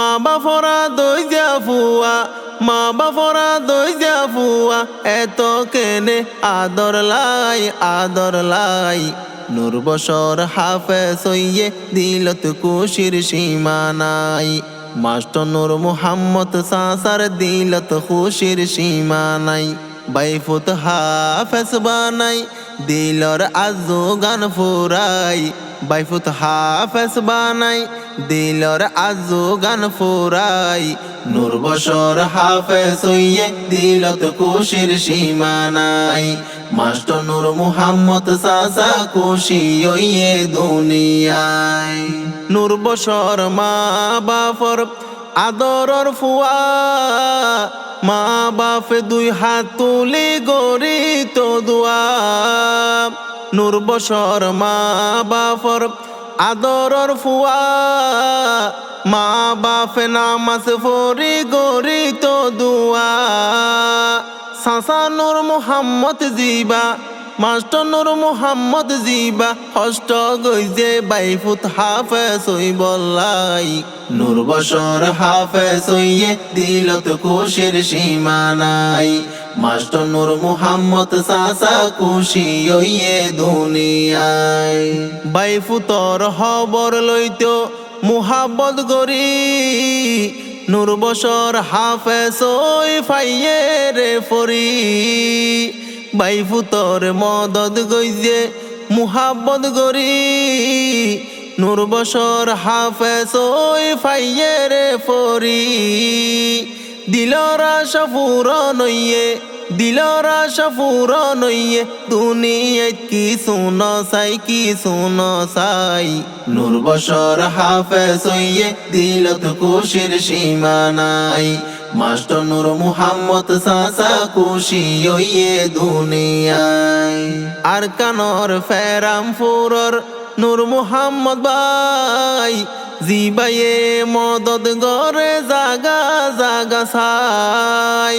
মা বাপরা দই দিয়া ফুয়া, মা বাপরা দই দিয়া ফুয়া, এত কেনে আদর লাই আদর লাই। নূর বছর হাফেজ হইয়ে দিলত খুশির সীমা নাই। মাস্টার নূর মুহাম্মদ সাসার দিলত খুশির সীমা নাই। বাইফুত হাফেজ বানাই দিলর আজু গান ফুরাই। বাইফুত হাফেজ বানাই দিলর আজু গান ফুরাই। নূর বছর হাফেজ হইয়ে দিলত খুশির সীমা নাই। মাস্টার নূর মুহাম্মদ সাসা খুশি হইয়ে দুনিয়ায়। নূর বছর মা বাপর আদরর ফুয়া, মা বাপ দুই হাত তুলি গড়ি তো দুয়া। নূর বছর মা বাপর আদরর ফুয়া, মা বাপ নামাজ পড়ি গড়ি তো দুয়া। সাসা নূর মুহাম্মদ জিবা, মাস্টার নূর মুহাম্মদ জিবা, হষ্ট গইজে বাইফুত হাফেজ হই বললাই। নূর বছর হাফেজ হইয়ে দিলত খুশির সীমা নাই। মাস্টার নূর মুহাম্মদ সাসা খুশি হইয়ে দুনিয়ায়। বাইফুতর খবর লইতো মুহাব্বত গরি, নূর বছর হাফেজ হই ফাইয়ে রে ফরি। বাইফুতর মদদ গইজে মুহাব্বত গরি, নূর বছর হাফেজ হই ফাইয়ে রে ফরি। দিলর আশা পূরণ হইয়ে, দিলর আশা পূরণ হইয়ে, দুনিয়ায় কি শুন চাই কি শুন চাই। নূর বছর হাফেজ হইয়ে দিলত খুশির সীমা নাই। মাস্টার নূর মুহাম্মদ সাসা খুশি হইয়ে দুনিয়ায়। আর কানর ফেরাম ফুরর নূর মুহাম্মদ ভাই, জিবাইয়ে মদদ গরে জাগা জাগা ছাই।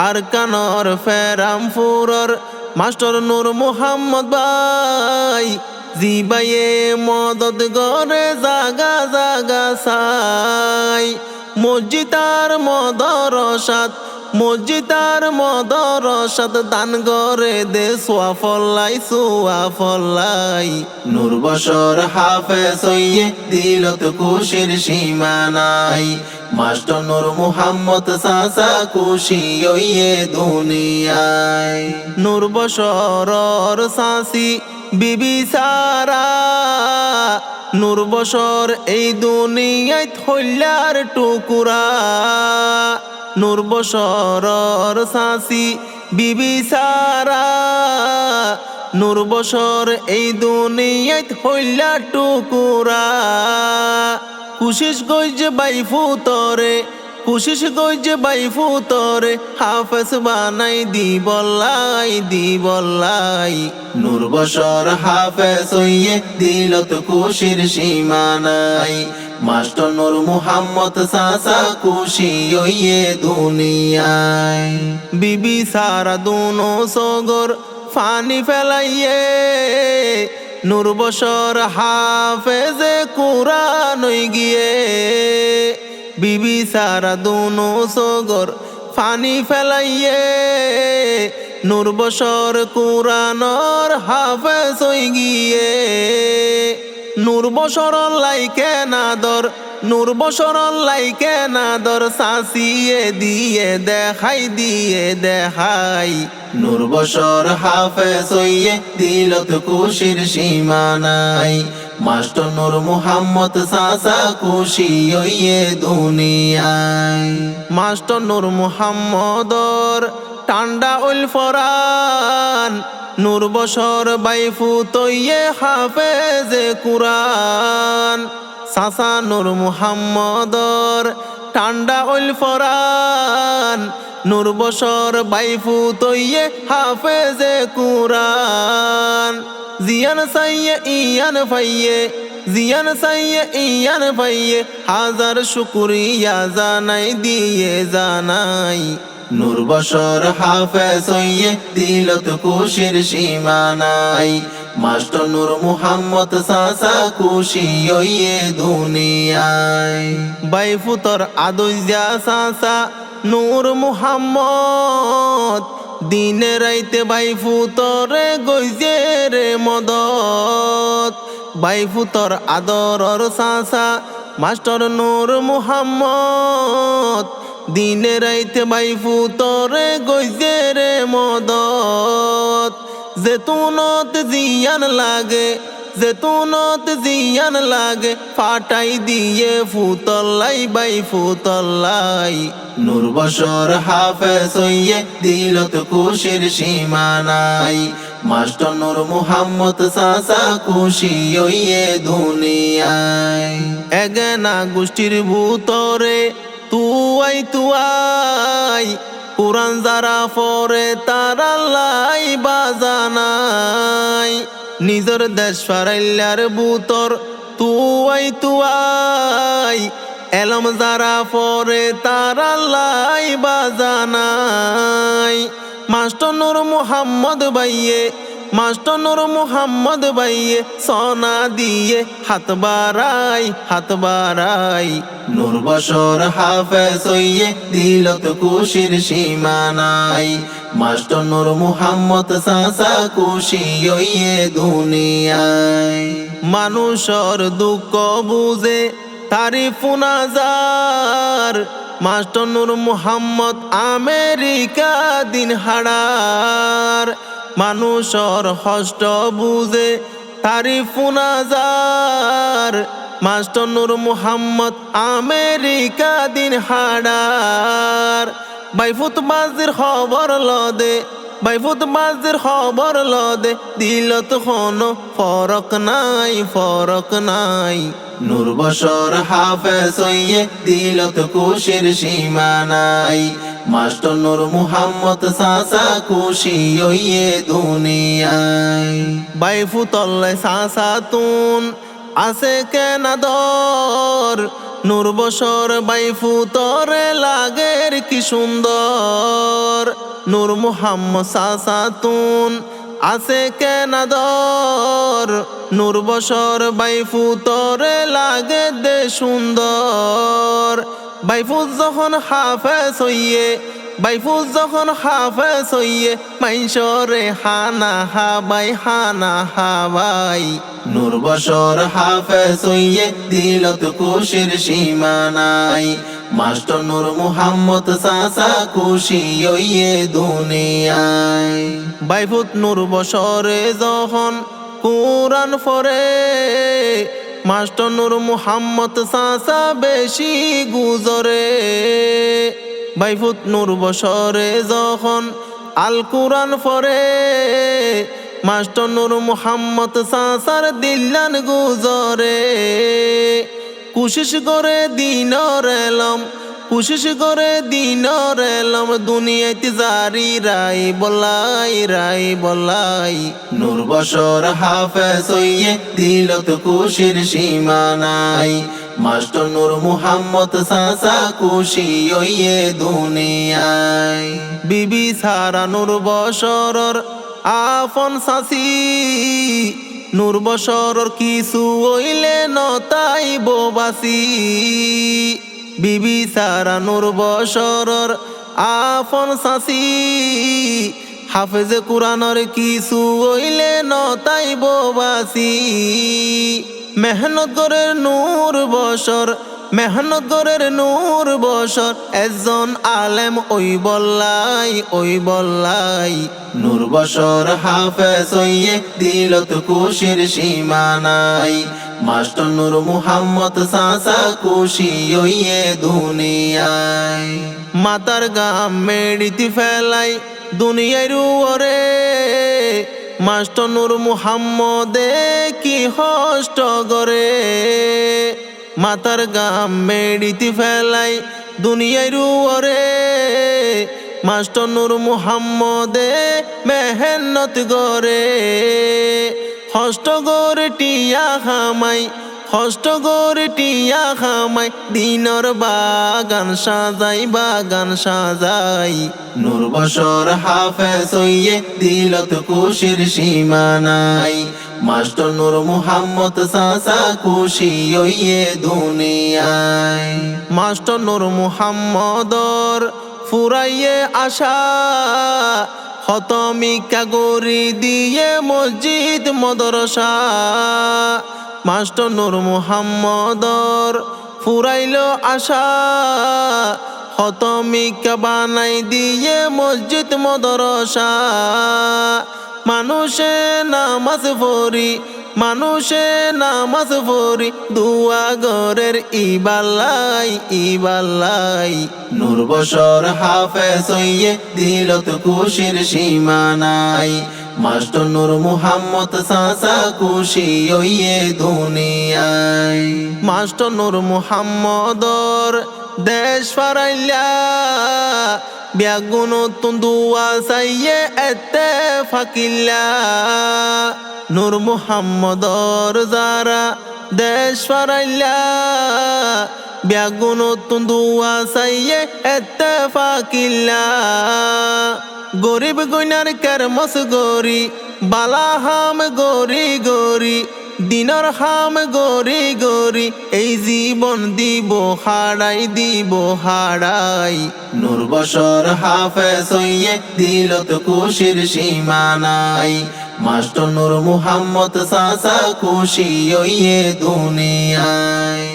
আর কানর ফেরাম ফুরর মাস্টার নূর মুহাম্মদ ভাই, জিবাইয়ে মদদ গরে জাগা জাগা ছাই। মসজিদার মদরসাত, মসজিদার মদরসাত, দান গরে দে সোয়া ফল্লাই সোয়া ফল্লাই। নূর বছর হাফেজ হইয়ে দিলত খুশির সীমা নাই। মাস্টার নূর মুহাম্মদ সাসা খুশি হইয়ে দুনিয়ায়। নূর বছরর সাসি বিবি সারা, নূর বছর এই দুনিয়ায় থইলার টুকুরা। নূর বছরর সাসি বিবি সারা, নূর বছর এই দুনিয়ায় থইলার টুকুরা। কুশিস গইজে বাইফুতরে, কুশিস গইজে বাইফুতরে, হাফেজ বানাই দি বল্লাই দি বল্লাই। নূর বছর হাফেজ হইয়ে দিলত খুশির সীমা নাই। মাস্টার নূর মুহাম্মদ সাসা খুশি হইয়ে দুনিয়ায়। বিবি সারা দুনো সগর ফানি ফেলাইয়ে, নূর বছর হাফেজে কুরআন হই গিয়ে। বিবি সারা দুনো সগর ফানি ফেলাইয়ে, নূর বছর কুরআনর হাফেজ হই গিয়ে। নূর বছর লাইকে নাদর, নূর বছর লাইকে নাদর, সাসিয়ে দিয়ে দেখাই দিয়ে দেখাই। নূর বছর হাফেজ হইয়ে দিলত খুশির সীমা নাই। মাস্টার নূর মুহাম্মদ সাসা খুশি হইয়ে দুনিয়ায়। মাস্টার নূর মুহাম্মদর টান্ডা উল ফরান, নূর বছর বাইফুত হইয়ে হাফেজে কুরআন। সাসা নূর মুহাম্মদর টান্ডা উল ফরান, নূর বছর বাইফুত হইয়ে হাফেজে কুরআন। জিয়ান সাইয়ে ইয়ান ফাইয়ে, জিয়ান সাইয়ে ইয়ান ফাইয়ে, হাজার শুকরিয়া জানাই দিয়ে জানাই। নূর বছর হাফেজ হইয়ে দিলত খুশির সীমা নাই। মাস্টার নূর মুহাম্মদ চাচা খুশি হইয়ে দুনিয়ায় বাইফুতর আদুইয়া চাচা নূর মুহাম্মদ দিনে রাইতে বাইফুতরে গইজে রে মদত বাইফুতর আদরর চাচা মাস্টার নূর মুহাম্মদ দিনে রাইতে বাইফুতরে গইজে রে মদত জেতুনত জিয়ান লাগে জেতুনত জিয়ান লাগে ফাটাই দিয়ে ফুতল্লাই বাই ফুতল্লাই নূর বশর হাফেজ হইয়ে দিলত খুশির সীমানাই মাস্টার নূর মুহাম্মদ চাচা খুশি হইয়ে দুনিয়ায় এগেনা গোষ্ঠীর ভূতরে তুয়াই কুরআন যারা পড়ে তারা লাই বাজানাই নিজের দেশ ফারাইলার বুতর তুয়াই এলম যারা পড়ে তারা লাই বাজানাই মাস্টার নূর মুহাম্মদ বাইয়ে মাস্টার নূর মুহাম্মদ বাইয়ে সোনা দিয়ে হাত বাড়াই নূর বশর হাফেজ হইয়ে দিলত খুশির সীমানাই মাস্টার নূর মুহাম্মদ চাচা খুশি হইয়ে দুনিয়ায় মানুষের দুঃখ বুঝে তারিফ নাজার মাস্টার নূর মুহাম্মদ আমেরিকা দিন হাড়ার মানুষের কষ্ট বুঝে তারিফ নাজার মাস্টার নূর মুহাম্মদ আমেরিকা দিন হাড়ার বাইফুত বাজির খবর লদে বাইফুত বাজির খবর লদে দিলত কোনো ফরক নাই নূর বশর হাফেজ হইয়ে দিলত খুশির সীমানাই মাস্টার নূর মুহাম্মদ চাচা খুশি হইয়ে দুনিয়ায় বাইফুতল্লাই চাচা তুন আছে কেনা দর নূর বশর বাইফুতরে লাগের কি সুন্দর নূর মুহাম্মদ চাচা তুন আছে কেনা দর নূর বশর বাইফুতরে লাগে দে সুন্দর বাইফুত যখন হাফেজ হইয়ে বাইফুত যখন হাফেজ হইয়ে মাইশরে হানা হাবাই নূর বশর হাফেজ হইয়ে দিলত খুশির সীমানাই মাস্টার নূর মুহাম্মদ চাচা খুশি হইয়ে দুনিয়ায় বাইফুত নূর বশরে যখন কুরআন পড়ে মাস্টার নূর মুহাম্মদ চাচা বেশি গুজরে বাইফুত নূর বশরে যখন আল কুরআন পড়ে মাস্টার নূর মুহাম্মদ চাচার দিল্লান গুজরে কোশিশ করে দিনর এলম দুনিয়াতে জারি রাই বলাই নূর বশর হাফেজ হইয়ে দিলত খুশির সীমানাই মাস্টার নূর মুহাম্মদ চাচা খুশি হইয়ে দুনিয়ায় বিবি সারা নূর বশরর আপন চাচি নূর বশরর কিছু হইলে নতাই বাসি বিবি সারা নূর বশরর আপন চাচি হাফেজে কুরআনের কিছু হইলে নতাই বাসি মেহনত গরের নূর বশর একজন আলেম ওই বল্লাই নূর বশর হাফেজ হইয়ে দিলত খুশির সীমানাই মাস্টার নূর মুহাম্মদ চাচা খুশি হইয়ে দুনিয়ায় মাতার গাম মেডিতে ফেলাই দুনিয়ার ওরে মাস্টার নূর মুহাম্মদে কি কষ্ট করে মাতার গাম মেডিতে ফেলাই দুনিয়ার ওরে মাস্টার নূর মুহাম্মদে মেহনত করে কষ্ট করে টিয়া খামাই দিনর বাগান সাজাই নূর বশর হাফেজ হইয়ে দিলত খুশির সীমানাই মাস্টার নূর মুহাম্মদ চাচা খুশি হইয়ে দুনিয়ায় মাস্টার নূর মুহাম্মদর ফুরাইয়ে আশা খতমিকা গরি দিয়ে মসজিদ মদরসা মাস্টার নূর মুহাম্মদর ফুরাইল আশা খতমিকা বানাই দিয়ে মসজিদ মদরসা মানুষে নামাজ পড়ি মানুষে নামাজ পড়ি দুয়া গরের ইবাল্লাই ইবাল্লাই নূর বশর হাফেজ হইয়ে দিলত খুশির সীমা নাই মাস্টার নূর মুহাম্মদ চাচা খুশি হইয়ে দুনিয়ায় মাস্টার নূর মুহাম্মদর দেশ ফারাইলা ব্যাগুনতুন দুয়া চাইয়ে এতে ফাকিল্লা নূর মুহাম্মদর যারা দেশ ফারাইলা ব্যাগুনতুন দুয়া চাইয়ে এতে ফাকিল্লা গরিব গইনার কেরমস গরি বালা হাম গরি গরি দিনর হাম গরি গরি এই জীবন দিব হাড়াই নূর বশর হাফেজ হইয়ে দিলত খুশির সীমা নাই মাস্টার নূর মুহাম্মদ চাচা খুশি হইয়ে দুনিয়ায়।